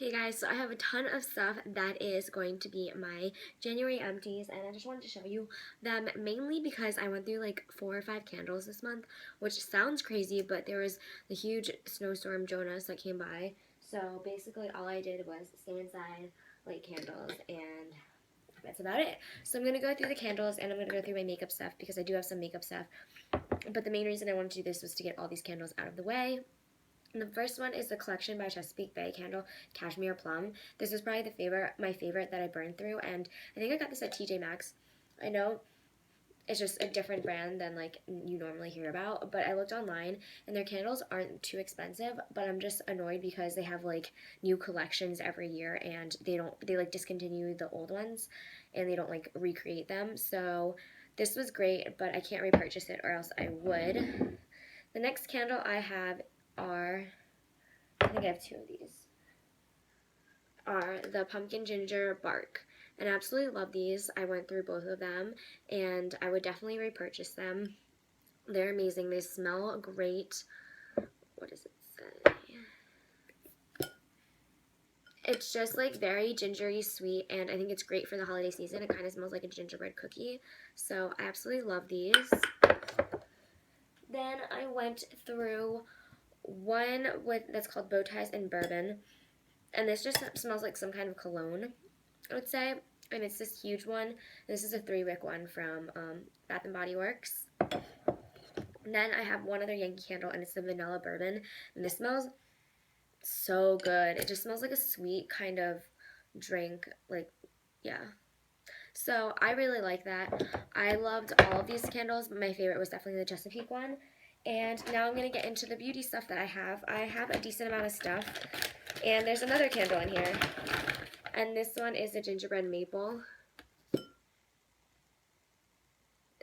Hey guys, so I have a ton of stuff that is going to be my January empties, and I just wanted to show you them mainly because I went through like 4 or 5 candles this month, which sounds crazy, but there was the huge snowstorm Jonas that came by. So basically all I did was stay inside, light candles, and that's about it. So I'm going to go through the candles and I'm going to go through my makeup stuff because I do have some makeup stuff. But the main reason I wanted to do this was to get all these candles out of the way. And the first one is the Collection by Chesapeake Bay Candle Cashmere Plum. This was probably my favorite that I burned through, and I think I got this at TJ Maxx. I know it's just a different brand than like you normally hear about, but I looked online and their candles aren't too expensive, but I'm just annoyed because they have like new collections every year and they like discontinue the old ones and they don't like recreate them. So this was great, but I can't repurchase it or else I would. The next candle I have are, I think I have 2 of these, are the Pumpkin Ginger Bark. And I absolutely love these. I went through both of them, and I would definitely repurchase them. They're amazing. They smell great. What does it say? It's just like very gingery sweet, and I think it's great for the holiday season. It kind of smells like a gingerbread cookie. So I absolutely love these. Then I went through one that's called Bowties and Burbon, and this just smells like some kind of cologne, I would say. And it's this huge one. This is a 3-wick one from Bath and Body Works. And then I have one other Yankee candle, and it's the Vanilla Bourbon, and this smells so good. It just smells like a sweet kind of drink, like, yeah. So I really like that. I loved all of these candles, but my favorite was definitely the Chesapeake one. And now I'm going to get into the beauty stuff that I have. I have a decent amount of stuff. And there's another candle in here. And this one is the Gingerbread Maple.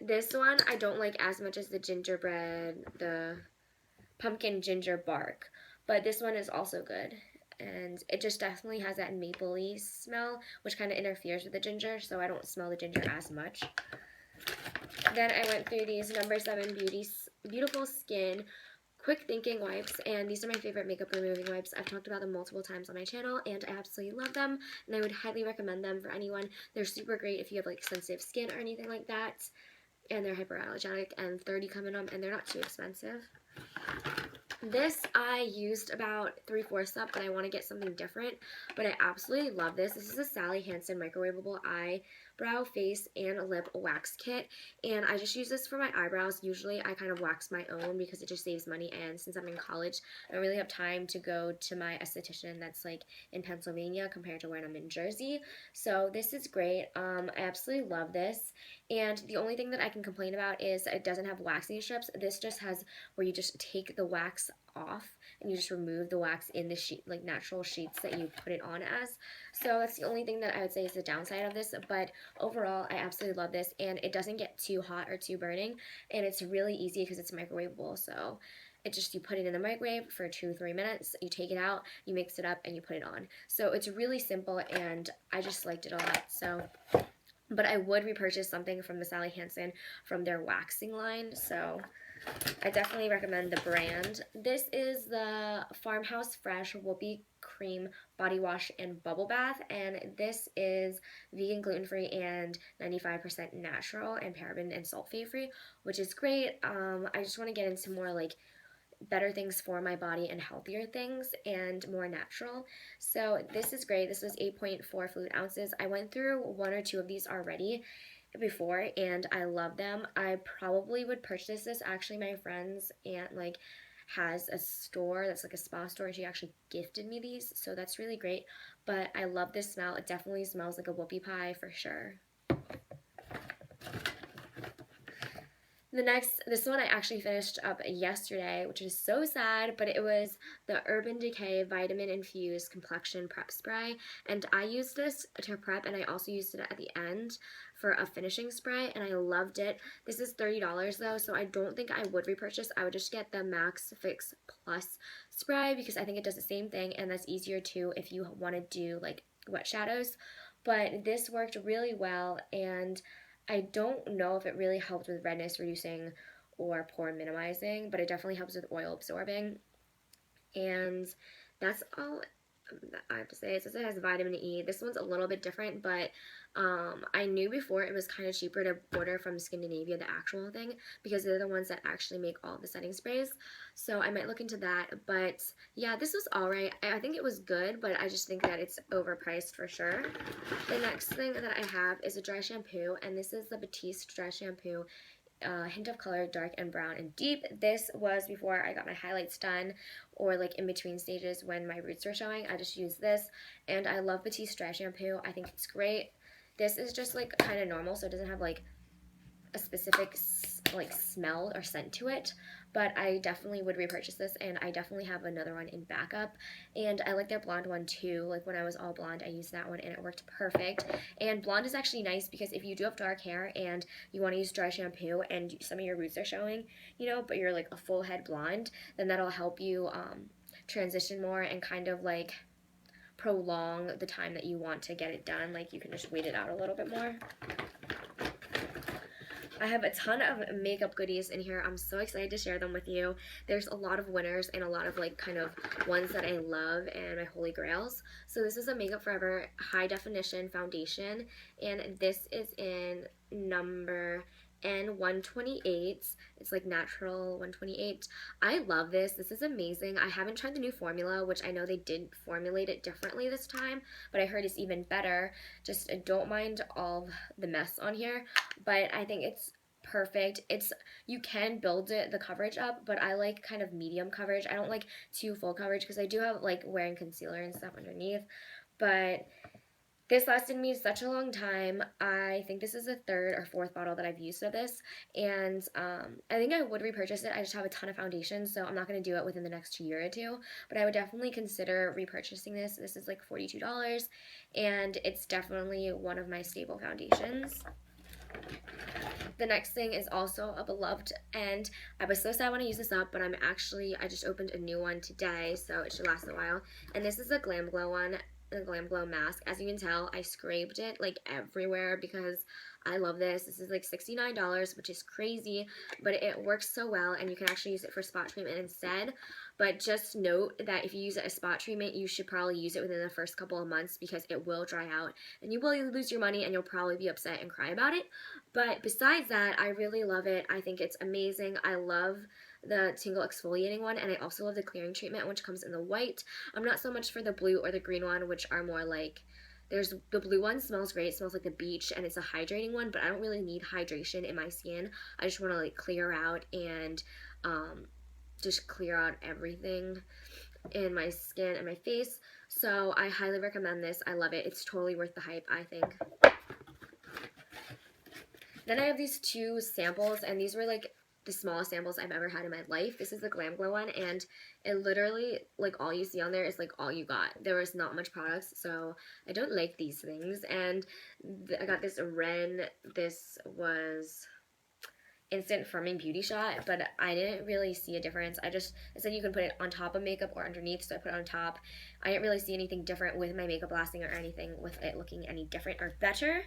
This one I don't like as much as the Gingerbread, the Pumpkin Ginger Bark. But this one is also good. And it just definitely has that maple-y smell, which kind of interferes with the ginger, so I don't smell the ginger as much. Then I went through these number 7 Beautiful Skin Quick Thinking wipes, and these are my favorite makeup removing wipes. I've talked about them multiple times on my channel, and I absolutely love them, and I would highly recommend them for anyone. They're super great if you have like sensitive skin or anything like that, and they're hypoallergenic, and 30 come in them, and they're not too expensive. This I used about 3/4 up, but I want to get something different, but I absolutely love this. This is a Sally Hansen microwavable eyebrow, face, and lip wax kit, and I just use this for my eyebrows. Usually I kind of wax my own because it just saves money, and since I'm in college, I don't really have time to go to my esthetician that's like in Pennsylvania compared to when I'm in Jersey, so this is great. I absolutely love this, and the only thing that I can complain about is it doesn't have waxing strips. This just has where you just take the wax off and you just remove the wax in the sheet, like natural sheets that you put it on as. So that's the only thing that I would say is the downside of this, but overall I absolutely love this, and it doesn't get too hot or too burning, and it's really easy because it's microwavable. So it just, you put it in the microwave for 2-3 minutes, you take it out, you mix it up, and you put it on. So it's really simple, and I just liked it a lot. So, but I would repurchase something from the Sally Hansen from their waxing line, so I definitely recommend the brand. This is the Farmhouse Fresh Whooppie Cream Body Wash and Bubblebath, and this is vegan, gluten-free, and 95% natural and paraben and sulfate-free, which is great. I just want to get into more like better things for my body and healthier things and more natural. So this is great. This was 8.4 fluid ounces. I went through 1 or 2 of these already before, and I love them. I probably would purchase this. Actually, my friend's aunt like has a store that's like a spa store, and she actually gifted me these, so that's really great. But I love this smell. It definitely smells like a whoopie pie for sure. This one I actually finished up yesterday, which is so sad, but it was the Urban Decay Vitamin Infused Complexion Prep Spray, and I used this to prep, and I also used it at the end for a finishing spray, and I loved it. This is $30 though, so I don't think I would repurchase. I would just get the Max Fix Plus spray because I think it does the same thing, and that's easier too if you want to do like wet shadows. But this worked really well, and I don't know if it really helped with redness reducing or pore minimizing, but it definitely helps with oil absorbing. And that's all I have to say, it says it has vitamin E. This one's a little bit different, but I knew before it was kind of cheaper to order from Scandinavia, the actual thing, because they're the ones that actually make all the setting sprays. So I might look into that. But yeah, this was alright. I think it was good, but I just think that it's overpriced for sure. The next thing that I have is a dry shampoo, and this is the Batise dry shampoo. Hint of color, dark and brown and deep. This was before I got my highlights done, or like in between stages when my roots were showing. I just used this, and I love Batiste dry shampoo. I think it's great. This is just like kind of normal, so it doesn't have like a specific like smell or scent to it, but I definitely would repurchase this, and I definitely have another one in backup. And I like their blonde one too. Like when I was all blonde, I used that one and it worked perfect. And blonde is actually nice because if you do have dark hair and you want to use dry shampoo and some of your roots are showing, you know, but you're like a full head blonde, then that'll help you transition more and kind of like prolong the time that you want to get it done. Like you can just wait it out a little bit more. I have a ton of makeup goodies in here. I'm so excited to share them with you. There's a lot of winners and a lot of like kind of ones that I love and my holy grails. So this is a Makeup Forever high definition foundation, and this is in number N128. It's like natural 128. I love this. This is amazing. I haven't tried the new formula, which I know they did formulate it differently this time, but I heard it's even better. Just don't mind all the mess on here, but I think it's perfect. You can build the coverage up, but I like kind of medium coverage. I don't like too full coverage because I do have like wearing concealer and stuff underneath, but this lasted me such a long time. I think this is the third or fourth bottle that I've used of this, and I think I would repurchase it. I just have a ton of foundation, so I'm not going to do it within the next year or two, but I would definitely consider repurchasing this. This is like $42, and it's definitely one of my staple foundations. The next thing is also a beloved, and I was so sad when I used this up, but I just opened a new one today, so it should last a while, and this is a GlamGlow one. The GlamGlow mask. As you can tell, I scraped it like everywhere because I love this. This is like $69, which is crazy, but it works so well, and you can actually use it for spot treatment instead. But just note that if you use it as spot treatment, you should probably use it within the first couple of months because it will dry out and you will lose your money and you'll probably be upset and cry about it. But besides that, I really love it. I think it's amazing. I love the Tingle exfoliating one, and I also love the clearing treatment, which comes in the white. I'm not so much for the blue or the green one, which are more like, the blue one smells great. It smells like the beach, and it's a hydrating one, but I don't really need hydration in my skin. I just want to like clear out and just clear out everything in my skin and my face. So I highly recommend this. I love it. It's totally worth the hype, I think. Then I have these two samples, and these were like the smallest samples I've ever had in my life. This is the GlamGlow one, and it literally, like, all you see on there is like all you got. There was not much products, so I don't like these things. And I got this Ren. This was instant firming beauty shot, but I didn't really see a difference. It said you can put it on top of makeup or underneath, so I put it on top. I didn't really see anything different with my makeup lasting or anything with it looking any different or better.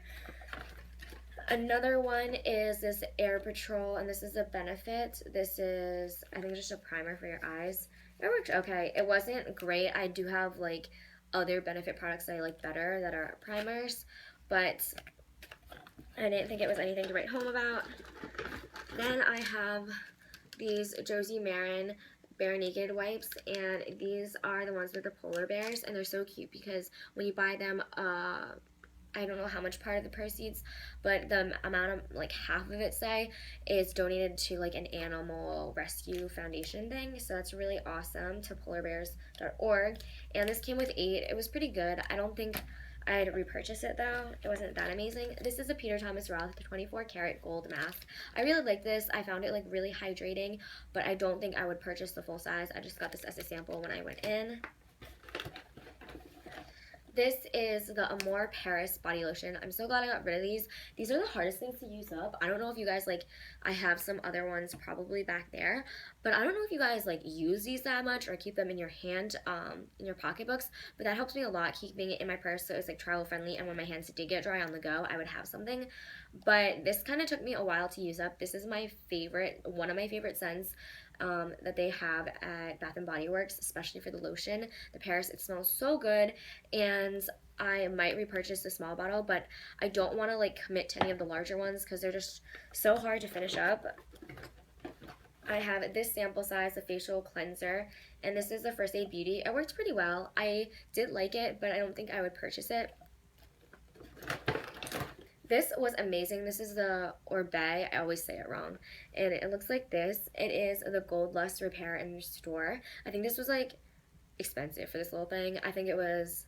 Another one is this Air Patrol, and this is a Benefit. This is, I think, just a primer for your eyes. It worked okay. It wasn't great. I do have, like, other Benefit products that I like better that are primers, but I didn't think it was anything to write home about. Then I have these Josie Maren Bare Naked wipes, and these are the ones with the polar bears, and they're so cute because when you buy them, I don't know how much part of the proceeds, but the amount of, like, half of it, say, is donated to, like, an animal rescue foundation thing, so that's really awesome, to polarbears.org, and this came with 8. It was pretty good. I don't think I'd repurchase it, though. It wasn't that amazing. This is a Peter Thomas Roth 24 karat gold mask. I really like this. I found it, like, really hydrating, but I don't think I would purchase the full size. I just got this as a sample when I went in. This is the Amour Paris body lotion. I'm so glad I got rid of these. These are the hardest things to use up. I don't know if you guys, like, I have some other ones probably back there, but I don't know if you guys, like, use these that much or keep them in your hand, in your pocketbooks, but that helps me a lot, keeping it in my purse so it's, like, travel friendly, and when my hands did get dry on the go, I would have something. But this kind of took me a while to use up. This is my favorite, one of my favorite scents. that they have at Bath and Body Works, especially for the lotion. The Paris, it smells so good, and I might repurchase the small bottle, but I don't want to like commit to any of the larger ones because they're just so hard to finish up. I have this sample size, the facial cleanser, and this is the First Aid Beauty. It worked pretty well. I did like it, but I don't think I would purchase it. This was amazing. This is the Oribe. I always say it wrong. And it looks like this. It is the GoldLust Repair and Restore. I think this was like expensive for this little thing. I think it was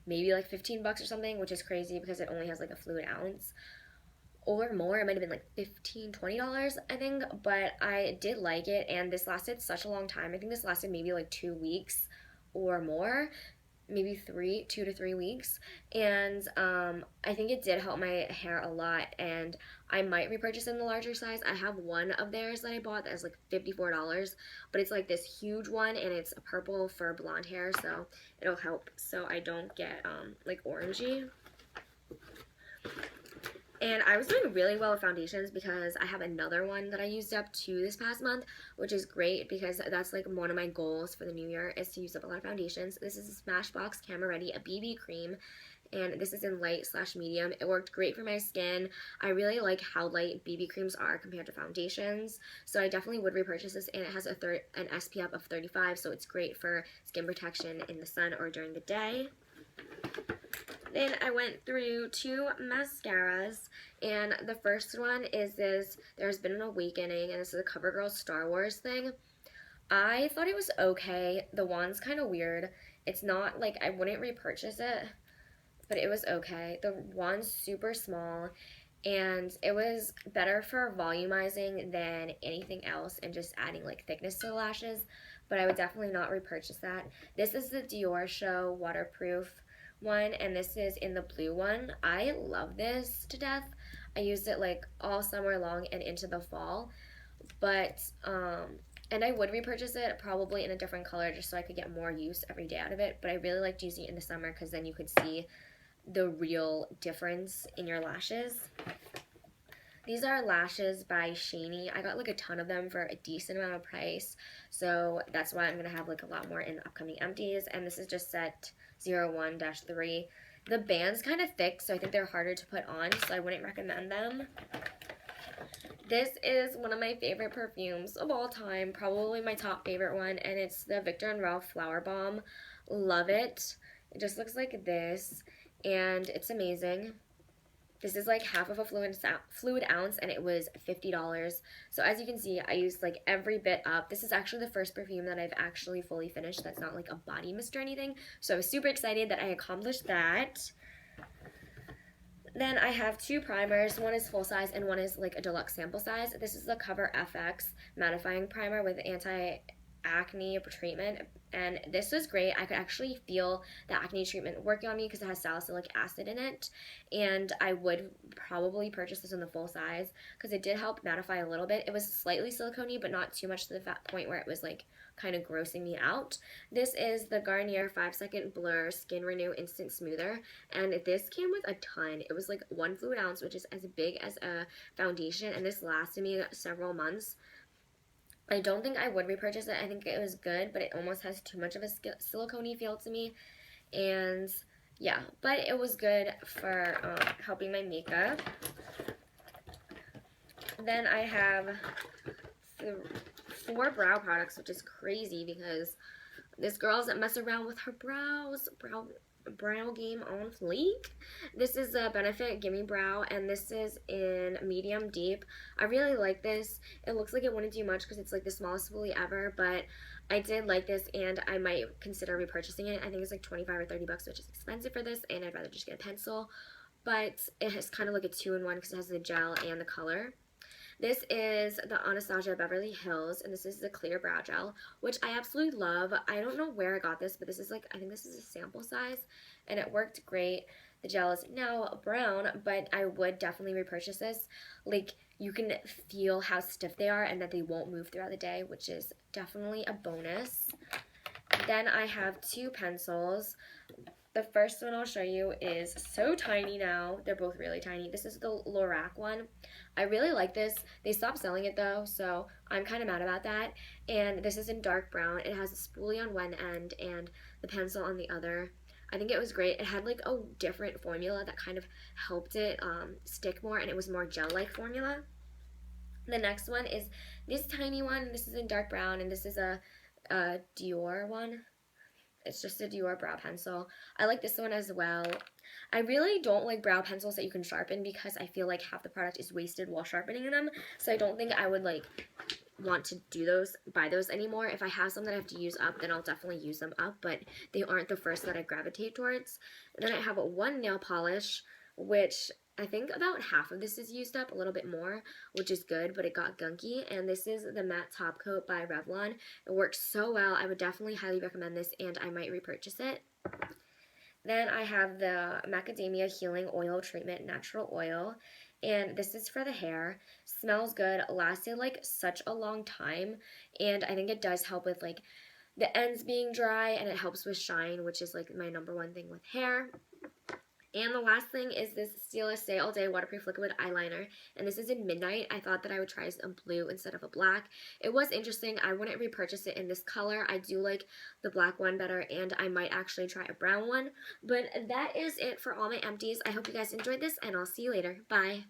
maybe like 15 bucks or something, which is crazy because it only has like a fluid ounce or more. It might have been like $15, $20, I think, but I did like it, and this lasted such a long time. I think this lasted maybe like 2 weeks or more, maybe 2 to 3 weeks, and I think it did help my hair a lot, and I might repurchase in the larger size. I have one of theirs that I bought that is like $54, but it's like this huge one, and it's purple for blonde hair, so it'll help so I don't get like orangey. And I was doing really well with foundations because I have another one that I used up too this past month, which is great because that's like one of my goals for the new year is to use up a lot of foundations. This is a Smashbox Camera Ready, a BB cream, and this is in light/medium. It worked great for my skin. I really like how light BB creams are compared to foundations, so I definitely would repurchase this, and it has an SPF of 35, so it's great for skin protection in the sun or during the day. Then I went through 2 mascaras, and the first one is this There's Been an Awakening, and this is a CoverGirl Star Wars thing. I thought it was okay. The wand's kind of weird. It's not, like, I wouldn't repurchase it, but it was okay. The wand's super small, and it was better for volumizing than anything else and just adding, like, thickness to the lashes, but I would definitely not repurchase that. This is the Dior Show Waterproof one, and this is in the blue one. I love this to death. I used it like all summer long and into the fall, but and I would repurchase it probably in a different color just so I could get more use every day out of it, but I really liked using it in the summer because then you could see the real difference in your lashes. These are lashes by Shani. I got like a ton of them for a decent amount of price, so that's why I'm going to have like a lot more in the upcoming empties, and this is just set 01-3. The band's kind of thick, so I think they're harder to put on, so I wouldn't recommend them. This is one of my favorite perfumes of all time, probably my top favorite one, and it's the Viktor & Rolf Flower Bomb. Love it. It just looks like this, and it's amazing. This is like half of a fluid ounce, and it was $50. So as you can see, I used like every bit up. This is actually the first perfume that I've actually fully finished that's not like a body mist or anything. So I was super excited that I accomplished that. Then I have 2 primers. One is full size and one is like a deluxe sample size. This is the Cover FX mattifying primer with anti-acne treatment, and this was great. I could actually feel the acne treatment working on me because it has salicylic acid in it, and I would probably purchase this in the full size because it did help mattify a little bit. It was slightly silicone-y, but not too much to the point where it was like kind of grossing me out. This is the Garnier 5-Second Blur Skin Renew Instant Smoother, and this came with a ton. It was like 1 fluid ounce, which is as big as a foundation, and this lasted me several months. I don't think I would repurchase it. I think it was good, but it almost has too much of a silicone-y feel to me. And yeah, but it was good for helping my makeup. Then I have 4 brow products, which is crazy because this girl doesn't mess around with her brows. Brow game on fleek. This is a Benefit Gimme Brow, and this is in medium deep. I really like this. It looks like it wouldn't do much because it's like the smallest spoolie ever, but I did like this, and I might consider repurchasing it. I think it's like 25 or 30 bucks, which is expensive for this, and I'd rather just get a pencil, but it has kind of like a 2-in-1 because it has the gel and the color. This is the Anastasia Beverly Hills, and this is the clear brow gel, which I absolutely love. I don't know where I got this, but this is like, I think this is a sample size, and it worked great. The gel is now brown, but I would definitely repurchase this. Like, you can feel how stiff they are and that they won't move throughout the day, which is definitely a bonus. Then I have 2 pencils. The first one I'll show you is so tiny now. They're both really tiny. This is the Lorac one. I really like this. They stopped selling it though, so I'm kind of mad about that. And this is in dark brown. It has a spoolie on one end and the pencil on the other. I think it was great. It had like a different formula that kind of helped it stick more, and it was more gel-like formula. The next one is this tiny one. This is in dark brown, and this is a Dior one. It's just a Dior brow pencil. I like this one as well. I really don't like brow pencils that you can sharpen because I feel like half the product is wasted while sharpening them. So I don't think I would like want to buy those anymore. If I have some that I have to use up, then I'll definitely use them up, but they aren't the first that I gravitate towards. And then I have one nail polish, which I think about half of this is used up, a little bit more, which is good, but it got gunky. And this is the Matte Top Coat by Revlon. It works so well. I would definitely highly recommend this, and I might repurchase it. Then I have the Macadamia Healing Oil Treatment Natural Oil, and this is for the hair. Smells good, lasted like such a long time, and I think it does help with like the ends being dry, and it helps with shine, which is like my number one thing with hair. And the last thing is this Stila Stay All Day Waterproof Liquid Eyeliner. And this is in Midnight. I thought that I would try a blue instead of a black. It was interesting. I wouldn't repurchase it in this color. I do like the black one better, and I might actually try a brown one. But that is it for all my empties. I hope you guys enjoyed this, and I'll see you later. Bye.